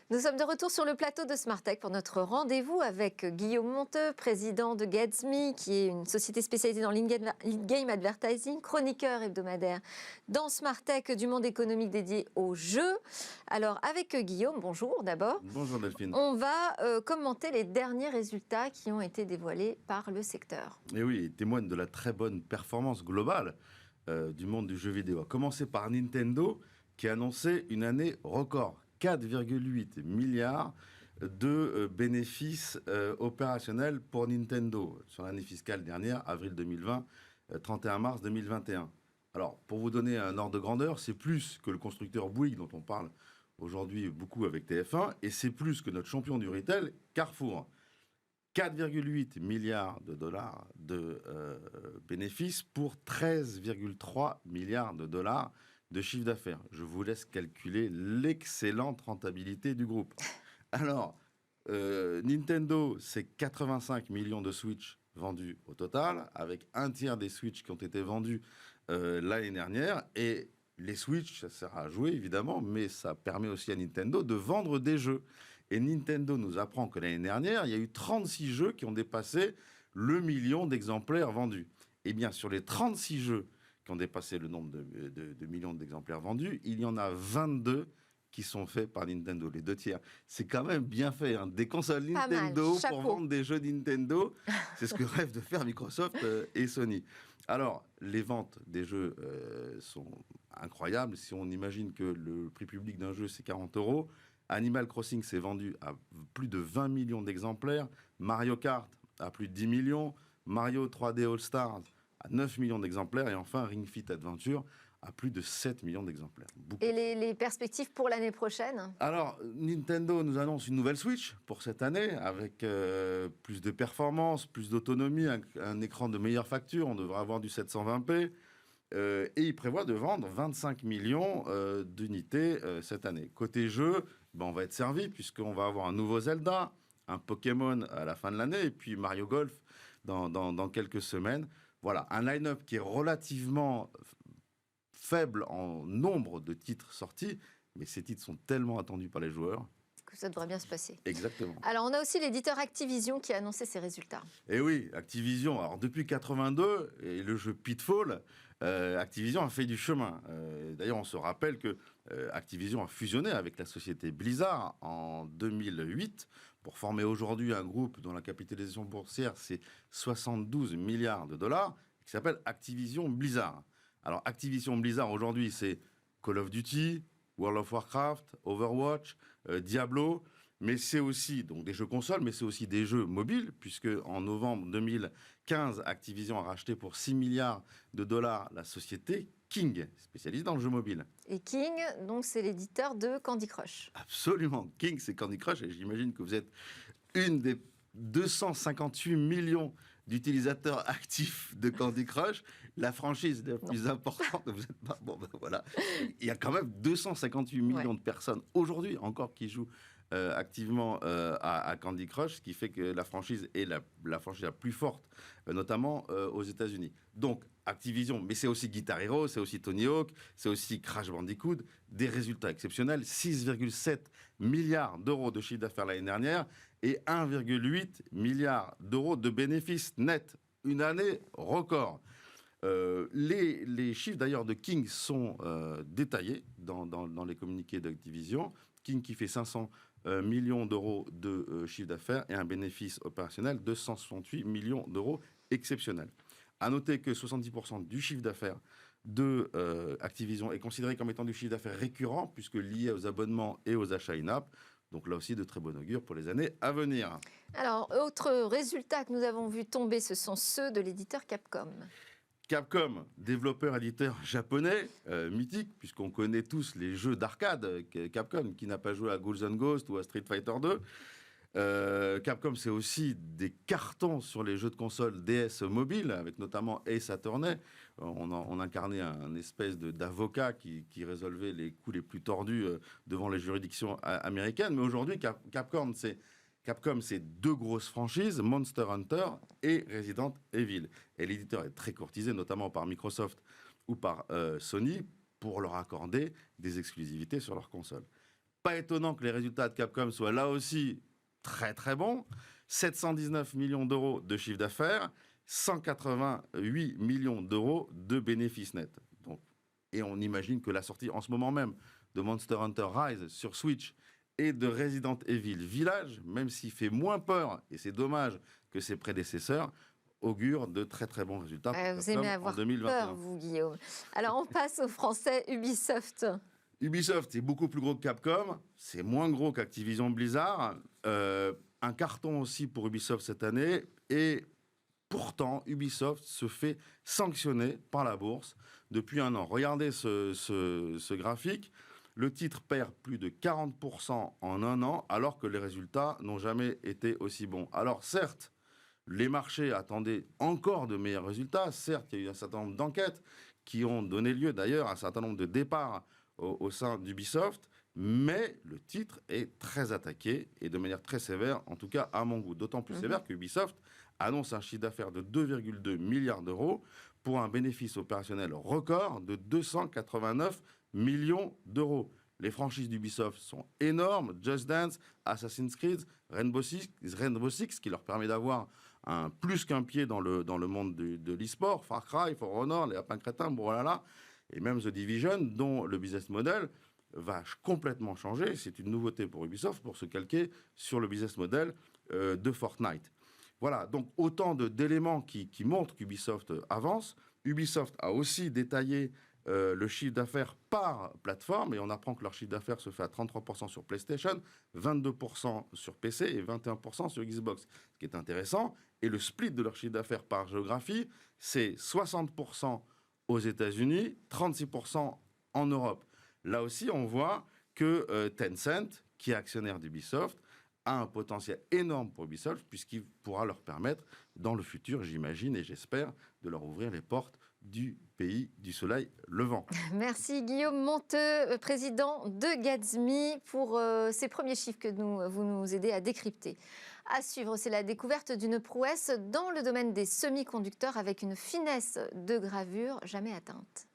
Nous sommes de retour sur le plateau de Smartech pour notre rendez-vous avec Guillaume Monteux, président de GetsMe, qui est une société spécialisée dans l'in-game advertising, chroniqueur hebdomadaire dans Smartech du monde économique dédié aux jeux. Alors avec Guillaume, bonjour d'abord. Bonjour Delphine. On va commenter les derniers résultats qui ont été dévoilés par le secteur. Et oui, ils témoignent de la très bonne performance globale du monde du jeu vidéo. À commencer par Nintendo, qui a annoncé une année record. 4,8 milliards de bénéfices opérationnels pour Nintendo sur l'année fiscale dernière, avril 2020, 31 mars 2021. Alors, pour vous donner un ordre de grandeur, c'est plus que le constructeur Bouygues, dont on parle aujourd'hui beaucoup avec TF1, et c'est plus que notre champion du retail, Carrefour. 4,8 milliards de dollars de bénéfices pour 13,3 milliards de dollars de chiffre d'affaires. Je vous laisse calculer l'excellente rentabilité du groupe. Alors, Nintendo, c'est 85 millions de Switch vendus au total, avec un tiers des Switch qui ont été vendus l'année dernière. Et les Switch, ça sert à jouer évidemment, mais ça permet aussi à Nintendo de vendre des jeux. Et Nintendo nous apprend que l'année dernière, il y a eu 36 jeux qui ont dépassé le million d'exemplaires vendus. Et bien, sur les 36 jeux qui ont dépassé le nombre de millions d'exemplaires vendus, il y en a 22 qui sont faits par Nintendo, les 2 tiers. C'est quand même bien fait, hein. Des consoles Nintendo pour vendre des jeux Nintendo, c'est ce que rêvent de faire Microsoft et Sony. Alors, les ventes des jeux sont incroyables. Si on imagine que le prix public d'un jeu, c'est 40 €, Animal Crossing s'est vendu à plus de 20 millions d'exemplaires, Mario Kart à plus de 10 millions, Mario 3D All-Stars à 9 millions d'exemplaires, et enfin Ring Fit Adventure à plus de 7 millions d'exemplaires. Beaucoup. Et les perspectives pour l'année prochaine ? Alors, Nintendo nous annonce une nouvelle Switch pour cette année, avec plus de performance, plus d'autonomie, un écran de meilleure facture, on devrait avoir du 720p, et il prévoit de vendre 25 millions d'unités cette année. Côté jeu, on va être servi, puisqu'on va avoir un nouveau Zelda, un Pokémon à la fin de l'année, et puis Mario Golf dans quelques semaines. Voilà, un line-up qui est relativement faible en nombre de titres sortis, mais ces titres sont tellement attendus par les joueurs que ça devrait bien se passer. Exactement. Alors, on a aussi l'éditeur Activision qui a annoncé ses résultats. Et oui, Activision, alors depuis 82, et le jeu Pitfall, Activision a fait du chemin. D'ailleurs, on se rappelle que Activision a fusionné avec la société Blizzard en 2008 pour former aujourd'hui un groupe dont la capitalisation boursière, c'est 72 milliards de dollars, qui s'appelle Activision Blizzard. Alors, Activision Blizzard, aujourd'hui, c'est Call of Duty, World of Warcraft, Overwatch, Diablo, mais c'est aussi donc des jeux consoles, mais c'est aussi des jeux mobiles, puisque en novembre 2015, Activision a racheté pour 6 milliards de dollars la société King, spécialisée dans le jeu mobile. Et King, donc, c'est l'éditeur de Candy Crush. Absolument. King, c'est Candy Crush, et j'imagine que vous êtes une des 258 millions d'utilisateurs actifs de Candy Crush, la franchise la plus importante. Vous êtes pas bon, ben voilà. Il y a quand même 258 millions de personnes aujourd'hui encore qui jouent activement à Candy Crush, ce qui fait que la franchise est la franchise la plus forte, notamment aux États-Unis. Donc Activision, mais c'est aussi Guitar Hero, c'est aussi Tony Hawk, c'est aussi Crash Bandicoot, des résultats exceptionnels, 6,7 milliards d'euros de chiffre d'affaires l'année dernière et 1,8 milliard d'euros de bénéfices nets, une année record. Les chiffres d'ailleurs de King sont détaillés dans les communiqués d'Activision. King qui fait 500 millions d'euros de chiffre d'affaires et un bénéfice opérationnel de 168 millions d'euros exceptionnels. À noter que 70% du chiffre d'affaires de Activision est considéré comme étant du chiffre d'affaires récurrent, puisque lié aux abonnements et aux achats in-app. Donc là aussi, de très bon augure pour les années à venir. Alors, autres résultats que nous avons vu tomber, ce sont ceux de l'éditeur Capcom. Capcom, développeur-éditeur japonais, mythique, puisqu'on connaît tous les jeux d'arcade. Capcom, qui n'a pas joué à Ghouls and Ghosts ou à Street Fighter 2. Capcom, c'est aussi des cartons sur les jeux de console DS mobile, avec notamment Ace Attorney. On incarnait un espèce d'avocat qui résolvait les coups les plus tordus devant les juridictions américaines. Mais aujourd'hui, Capcom, c'est 2 grosses franchises, Monster Hunter et Resident Evil. Et l'éditeur est très courtisé, notamment par Microsoft ou par Sony, pour leur accorder des exclusivités sur leurs consoles. pas étonnant que les résultats de Capcom soient là aussi très très bons. 719 millions d'euros de chiffre d'affaires, 188 millions d'euros de bénéfices nets. Donc, et on imagine que la sortie en ce moment même de Monster Hunter Rise sur Switch et de Resident Evil Village, même s'il fait moins peur, et c'est dommage que ses prédécesseurs, augure de très très bons résultats pour Vous aimez Capcom avoir en 2021. peur, vous, Guillaume. Alors, on passe au français Ubisoft. Ubisoft, c'est beaucoup plus gros que Capcom, c'est moins gros qu'Activision Blizzard. Un carton aussi pour Ubisoft cette année, et pourtant Ubisoft se fait sanctionner par la bourse depuis un an. Regardez ce graphique. Le titre perd plus de 40% en un an, alors que les résultats n'ont jamais été aussi bons. Alors certes, les marchés attendaient encore de meilleurs résultats. Certes, il y a eu un certain nombre d'enquêtes qui ont donné lieu d'ailleurs à un certain nombre de départs au sein d'Ubisoft, mais le titre est très attaqué et de manière très sévère, en tout cas à mon goût. D'autant plus sévère qu'Ubisoft annonce un chiffre d'affaires de 2,2 milliards d'euros pour un bénéfice opérationnel record de 289 millions d'euros. Les franchises d'Ubisoft sont énormes, Just Dance, Assassin's Creed, Rainbow Six, qui leur permet d'avoir plus qu'un pied dans le monde de l'e-sport, Far Cry, For Honor, les lapins crétins, bon voilà, et même The Division, dont le business model va complètement changer. C'est une nouveauté pour Ubisoft pour se calquer sur le business model de Fortnite. Voilà, donc autant d'éléments qui montrent qu'Ubisoft avance. Ubisoft a aussi détaillé le chiffre d'affaires par plateforme, et on apprend que leur chiffre d'affaires se fait à 33% sur PlayStation, 22% sur PC et 21% sur Xbox, ce qui est intéressant. Et le split de leur chiffre d'affaires par géographie, c'est 60% aux États-Unis, 36% en Europe. Là aussi, on voit que Tencent, qui est actionnaire d'Ubisoft, a un potentiel énorme pour Ubisoft, puisqu'il pourra leur permettre, dans le futur, j'imagine et j'espère, de leur ouvrir les portes du pays du soleil levant. Merci Guillaume Monteux, président de Gatsby, pour ces premiers chiffres que vous nous aidez à décrypter. À suivre, c'est la découverte d'une prouesse dans le domaine des semi-conducteurs avec une finesse de gravure jamais atteinte.